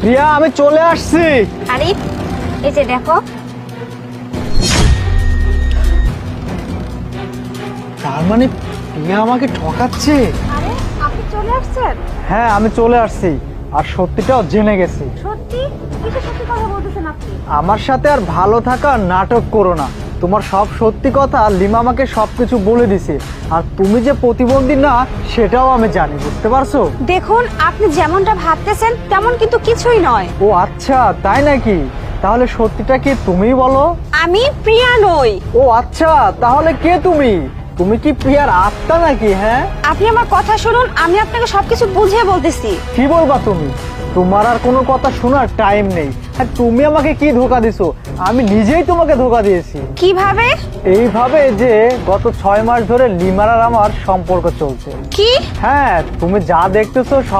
প্রিয়া, আমি চলে আসছি। আরে এই যে দেখো, তার মানে প্রিয়া আমাকে ঠকাচ্ছে। আরে আপনি চলে আসছেন? হ্যাঁ, আমি চলে আসছি আর সত্যিটাও জেনে গেছি। সত্যি? কিছু সত্যি কথা বলতেছেন আপনি? আমার সাথে আর ভালো থাকার নাটক করো না। তোমার সব সত্যি কথা লিমা আমাকে সবকিছু বলে দিছে। আর তুমি যে প্রতিবন্ধী না সেটাও আমি জানি, বুঝতে পারছো? দেখুন, আপনি যেমনটা ভাবতেছেন তেমন কিন্তু কিছুই নয়। ও আচ্ছা, তাই নাকি? তাহলে সত্যিটা কি তুমিই বলো। আমি প্রিয়া নই। ও আচ্ছা, তাহলে কে তুমি? তুমি কি প্রিয়ার আত্মা নাকি? হ্যাঁ, আপনি আমার কথা শুনুন, আমি আপনাকে সবকিছু বুঝিয়ে বলতেছি। কি বলবা তুমি? তোমার আর কোনো কথা শোনার টাইম নেই। আর তুমি আমাকে কি ধোকা দিছো? আমি নিজেই তোমাকে ধোকা দিয়েছি। কিভাবে? এইভাবে যে গত 6 মাস ধরে লিমার আর আমার সম্পর্ক চলছে। কি? হ্যাঁ, তুমি যা দেখতেছো সব